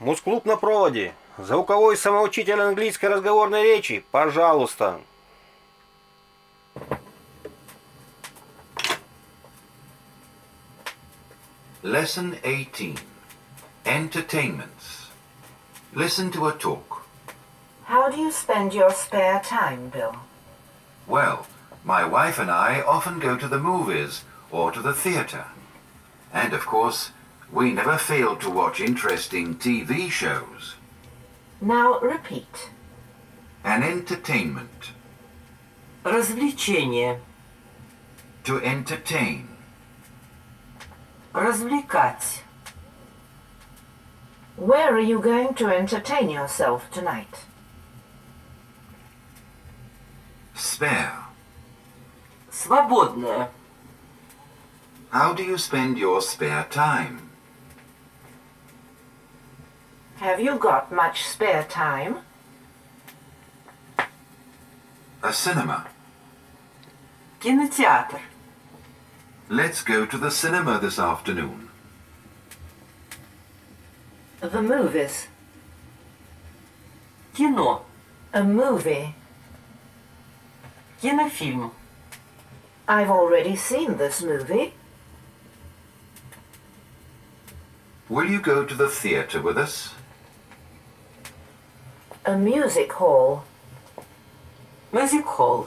Музклуб на проводе. Звуковой самоучитель английской разговорной речи. Пожалуйста. Lesson 18. Entertainments. Listen to a talk. How do you spend your spare time, Bill? Well, my wife and I often go to the movies or to the theatre. And of course, we never fail to watch interesting TV shows. Now repeat. An entertainment. Развлечение. To entertain. Развлекать. Where are you going to entertain yourself tonight? Spare. Свободное. How do you spend your spare time? Have you got much spare time? A cinema. Кинотеатр. Let's go to the cinema this afternoon. The movies. Кино. A movie. Кинофильм. I've already seen this movie. Will you go to the theatre with us? A music hall. Мюзик-холл.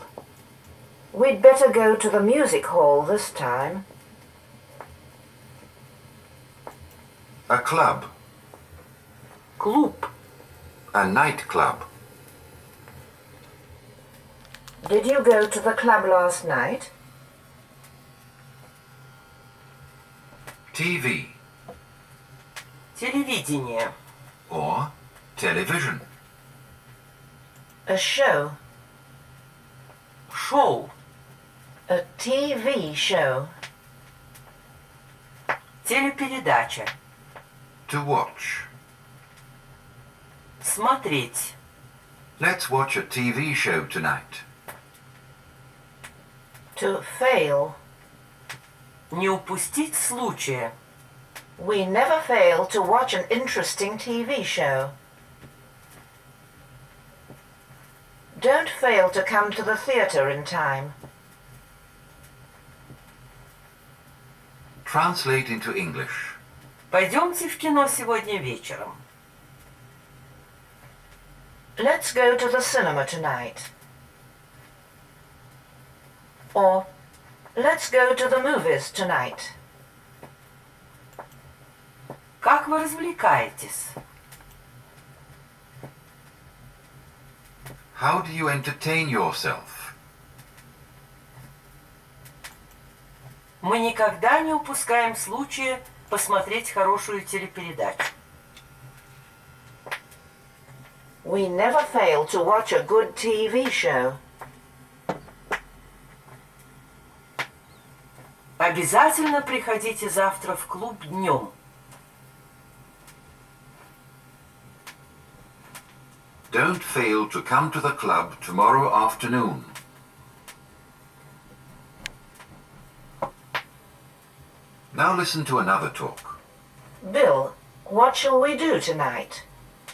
We'd better go to the music hall this time. A club. Клуб. A nightclub. Did you go to the club last night? TV. Телевидение. Or television. A show. Шоу. A TV show. Телепередача. To watch. Смотреть. Let's watch a TV show tonight. To fail. Не упустить случая. We never fail to watch an interesting TV show. Don't fail to come to the theatre in time. Translate into English. Пойдемте в кино сегодня вечером. Let's go to the cinema tonight. Or, let's go to the movies tonight. Как вы развлекаетесь? How do you entertain yourself? Мы никогда не упускаем случая посмотреть хорошую телепередачу. We never fail to watch a good TV show. Обязательно приходите завтра в клуб днем. Don't fail to come to the club tomorrow afternoon. Now listen to another talk. Bill, what shall we do tonight?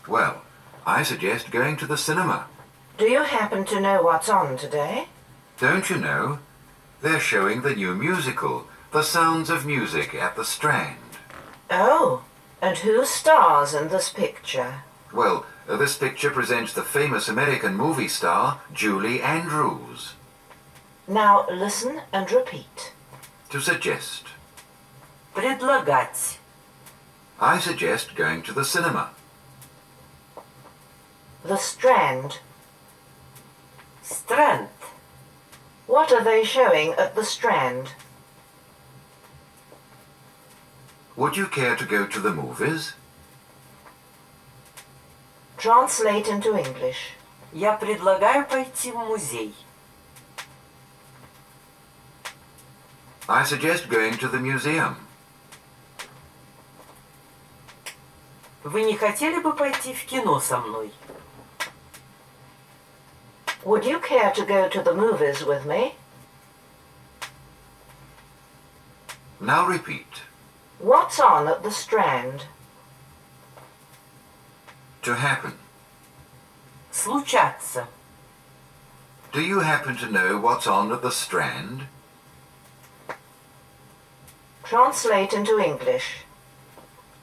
Well, I suggest going to the cinema. Do you happen to know what's on today? Don't you know? They're showing the new musical, The Sounds of Music, at the Strand. Oh, and who stars in this picture? Well, this picture presents the famous American movie star, Julie Andrews. Now listen and repeat. To suggest. Предлагать. I suggest going to the cinema. The Strand. Стрэнд. What are they showing at the Strand? Would you care to go to the movies? Translate into English. Я предлагаю пойти в музей. I suggest going to the museum. Вы не хотели бы пойти в кино со мной? Would you care to go to the movies with me? Now repeat. What's on at the Strand? To happen. Случаться. Do you happen to know what's on at the Strand? Translate into English.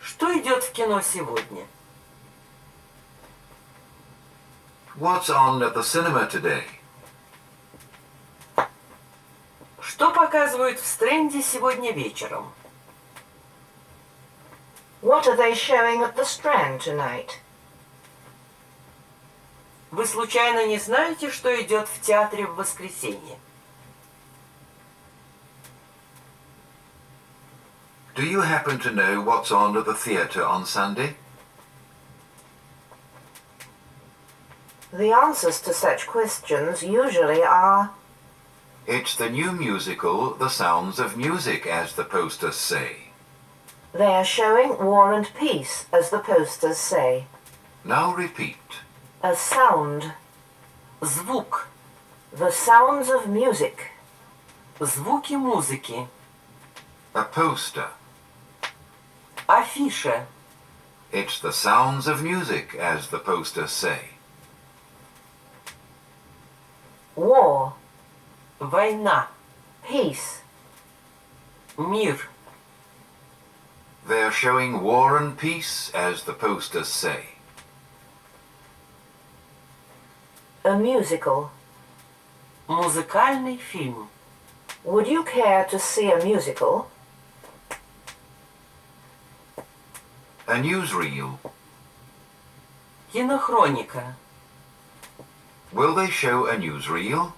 Что идет в кино сегодня? What's on at the cinema today? Что показывают в Стрэнде сегодня вечером? What are they showing at the Strand tonight? Вы случайно не знаете, что идет в театре в воскресенье? Do you happen to know what's on at the theatre on Sunday? The answers to such questions usually are It's the new musical, The Sounds of Music, as the posters say. they are showing War and Peace, as the posters say. Now repeat. A sound. Звук. The sounds of music. Звуки музыки. A poster. Афиша. It's the sounds of music, as the posters say. War. Война. Peace. Мир. They're showing War and Peace, as the posters say. A musical. Музыкальный фильм. Would you care to see a musical? A newsreel. Кинохроника. Will they show a newsreel?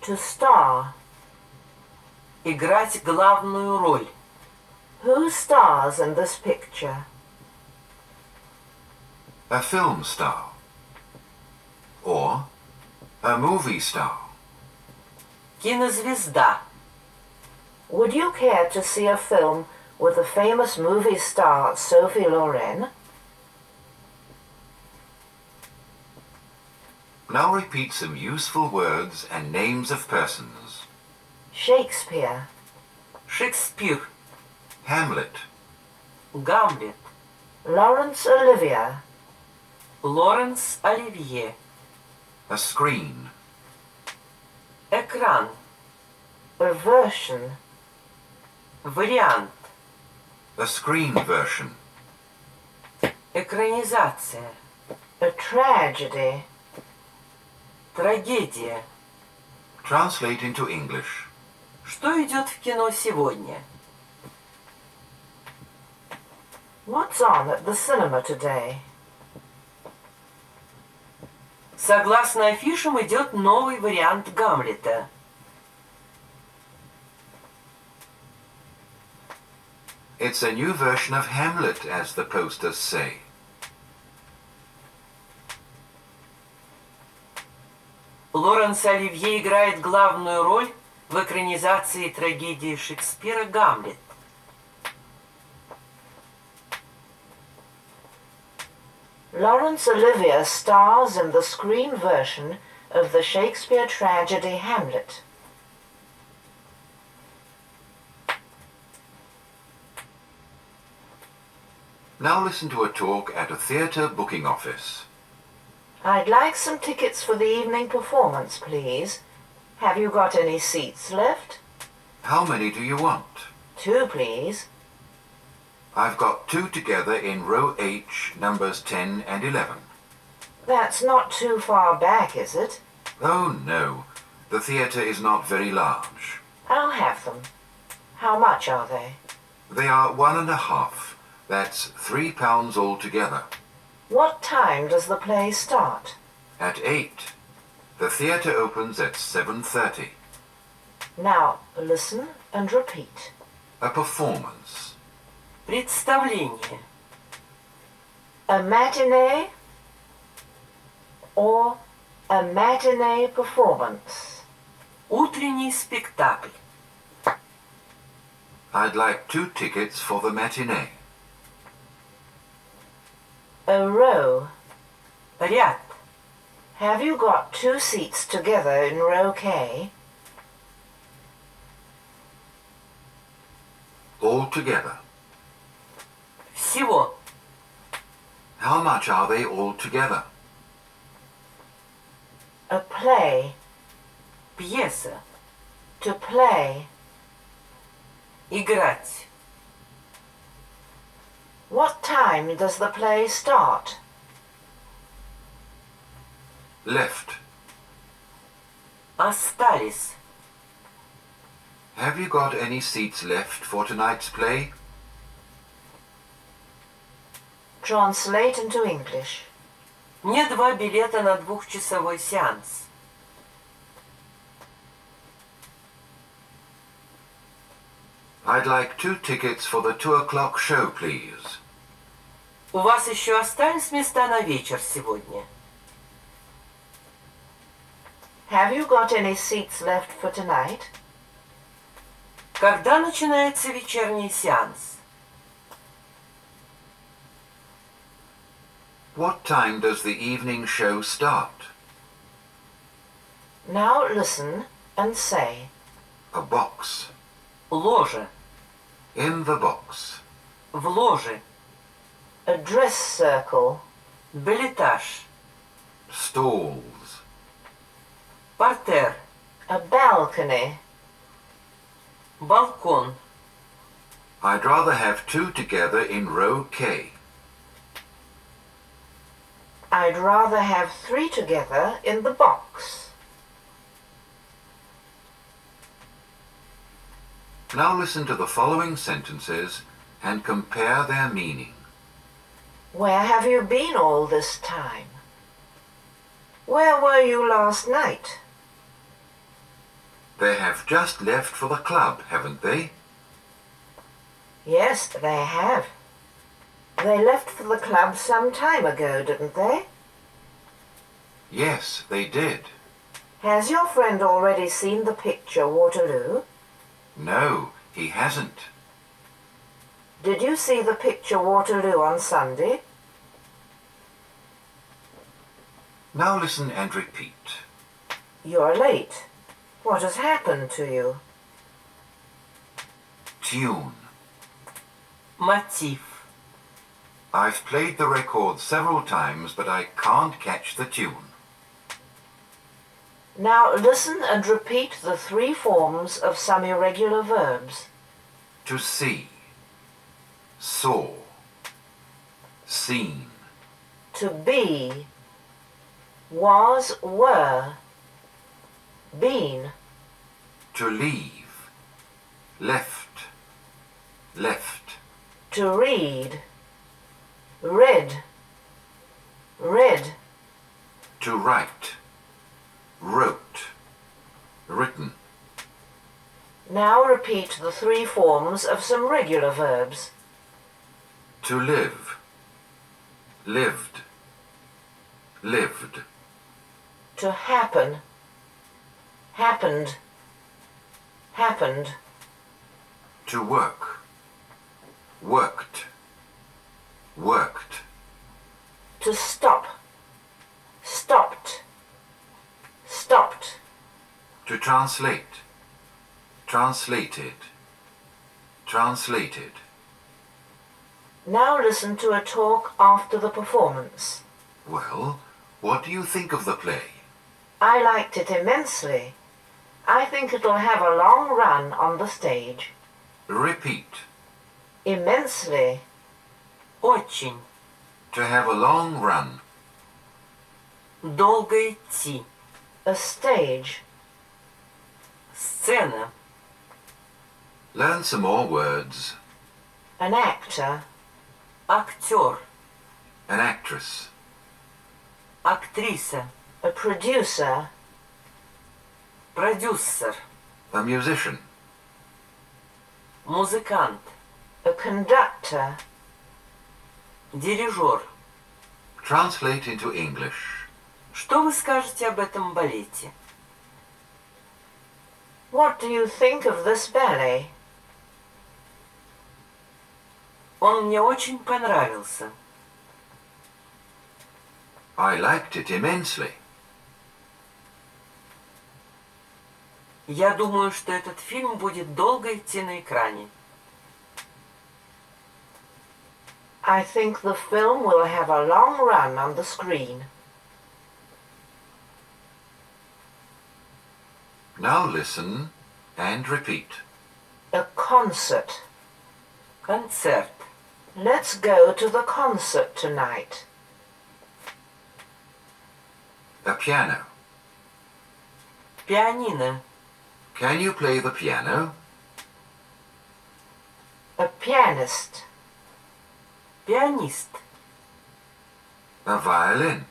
To star. Играть главную роль. Who stars in this picture? A film star. Or a movie star. Кинозвезда. Would you care to see a film with the famous movie star Sophie Loren? Now repeat some useful words and names of persons. Shakespeare. Шекспир. Hamlet. Гамлет. Laurence Olivier. Лоренс Оливье. A screen. Экран. A version. Вариант. A screen version. Экранизация. A tragedy. Трагедия. Translate into English. Что идет в кино сегодня? What's on at the cinema today? Согласно афишам идет новый вариант Гамлета. It's a new version of Hamlet, as the posters say. Лоренс Оливье играет главную роль в экранизации трагедии Шекспира «Гамлет». Laurence Olivier stars in the screen version of the Shakespeare tragedy Hamlet. Now listen to a talk at a theatre booking office. I'd like some tickets for the evening performance, please. Have you got any seats left? How many do you want? 2, please. I've got 2 together in row H, numbers 10 and 11. That's not too far back, is it? Oh no, the theatre is not very large. I'll have them. How much are they? They are 1.5. That's £3 altogether. What time does the play start? At 8. The theatre opens at 7:30. Now, listen and repeat. A performance. Представление. A matinee or a matinee performance. Утренний спектакль. I'd like 2 tickets for the matinee. A row. Ряд. Have you got 2 seats together in row K? All together. Всего. How much are they all together? A play. Пьеса. To play. Играть. What time does the play start? Left. Остались. Have you got any seats left for tonight's play? Translate into English. Мне 2 билета на 2-часовой сеанс. I'd like 2 tickets for the 2 o'clock show, please. У вас еще остались места на вечер сегодня? Have you got any seats left for tonight? Когда начинается вечерний сеанс? What time does the evening show start? Now listen and say. A box. Ложа. In the box. В ложе. A dress circle. Билетаж. Stalls. Партер. A balcony. Балкон. I'd rather have 2 together in row K. I'd rather have 3 together in the box. Now listen to the following sentences and compare their meaning. Where have you been all this time? Where were you last night? They have just left for the club, haven't they? Yes, they have. They left for the club some time ago, didn't they? Yes, they did. Has your friend already seen the picture Waterloo? No, he hasn't. Did you see the picture Waterloo on Sunday? Now listen and repeat. You're late. What has happened to you? Tune. Мотив. I've played the record several times, but I can't catch the tune. Now listen and repeat the 3 forms of some irregular verbs. To see. Saw. Seen. To be. Was, were. Been. To leave. Left. Left. To read. Read. Read. To write. Wrote. Written. Now repeat the 3 forms of some regular verbs. To live. Lived. Lived. To happen. Happened. Happened. To work. Worked. Worked. To stop. Stopped. Stopped. To translate. Translated. Translated. Now listen to a talk after the performance. Well, what do you think of the play? I liked it immensely. I think it'll have a long run on the stage. Repeat. Immensely. Очень. To have a long run. Долго идти. A stage. Сцена. Learn some more words. An actor. Актер. An actress. Актриса. A producer. Продюсер. A musician. Музыкант. A conductor. Дирижер. Translate into English. Что вы скажете об этом балете? What do you think of this ballet? Он мне очень понравился. I liked it immensely. Я думаю, что этот фильм будет долго идти на экране. I think the film will have a long run on the screen. Now listen and repeat. A concert. Концерт. Let's go to the concert tonight. A piano. Пианино. Can you play the piano? A pianist. Пианист. A violin.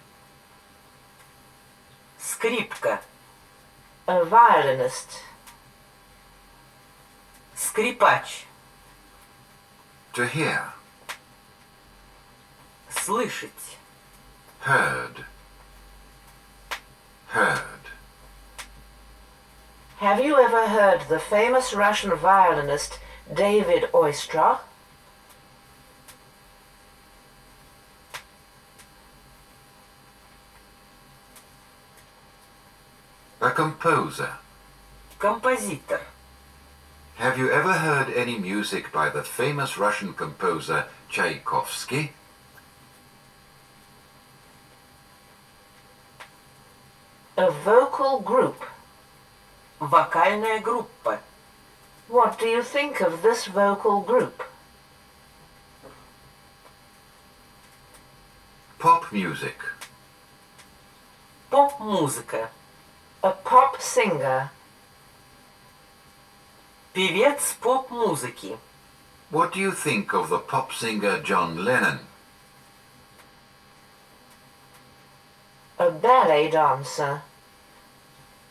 Скрипка. A violinist. Скрипач. To hear. Слышать. Heard. Heard. Have you ever heard the famous Russian violinist David Oistrakh? A composer. Композитор. Have you ever heard any music by the famous Russian composer Tchaikovsky? A vocal group. Вокальная группа. What do you think of this vocal group? Pop music. Поп-музыка. A pop singer. Певец поп-музыки. What do you think of the pop singer John Lennon? A ballet dancer.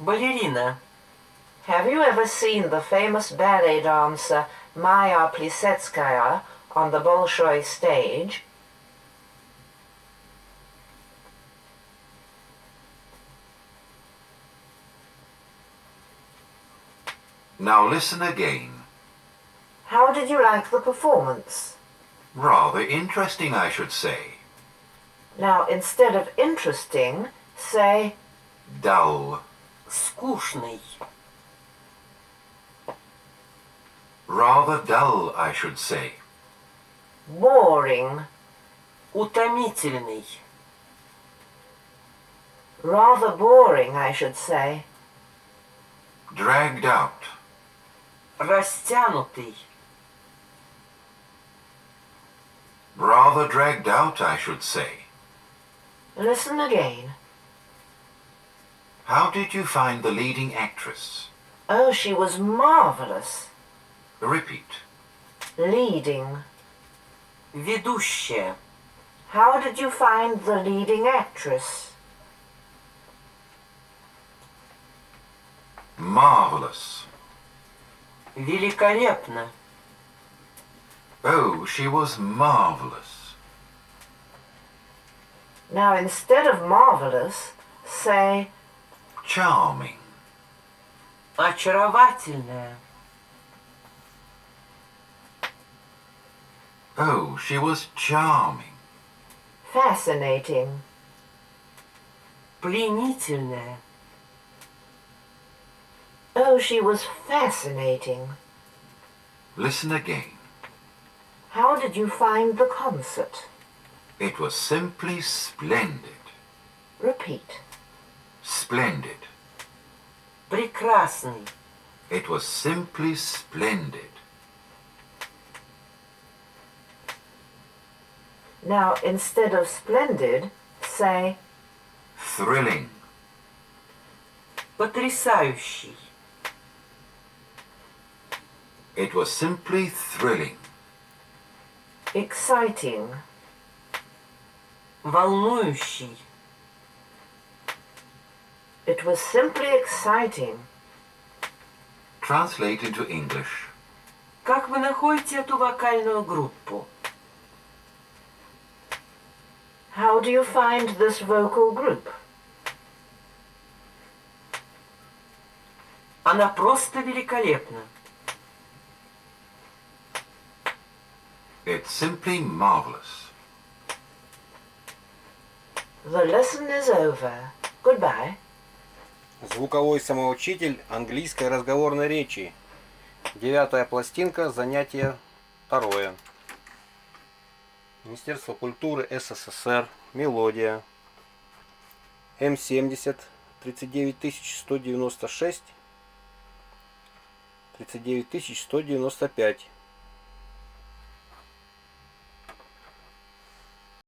Балерина. Have you ever seen the famous ballet dancer Maya Plisetskaya on the Bolshoi stage? Now listen again. How did you like the performance? Rather interesting, I should say. Now, instead of interesting, say Dull. Скучный. Rather dull, I should say. boring. Утомительный. Rather boring, I should say. Dragged out. Растянутый. Rather dragged out, I should say. Listen again. How did you find the leading actress? Oh, she was marvelous. Repeat. Leading. Ведущая. How did you find the leading actress? Marvelous. Великолепно. Oh, she was marvelous. Now, instead of marvelous, say Charming. Очаровательная. Oh, she was charming. fascinating. Пленительная. Oh, she was fascinating. Listen again. How did you find the concert? It was simply splendid. Repeat. Splendid. Прекрасный. It was simply splendid. Now, instead of splendid, say Thrilling. Потрясающий. It was simply thrilling. exciting. Волнующий. It was simply exciting. Translate into English. Как вы находите эту вокальную группу? How do you find this vocal group? Она просто великолепна. It's simply marvelous. The lesson is over. Goodbye. Звуковой самоучитель английской разговорной речи. 9-я пластинка, занятие 2. Министерство культуры СССР, Мелодия, М70-39196, 39195.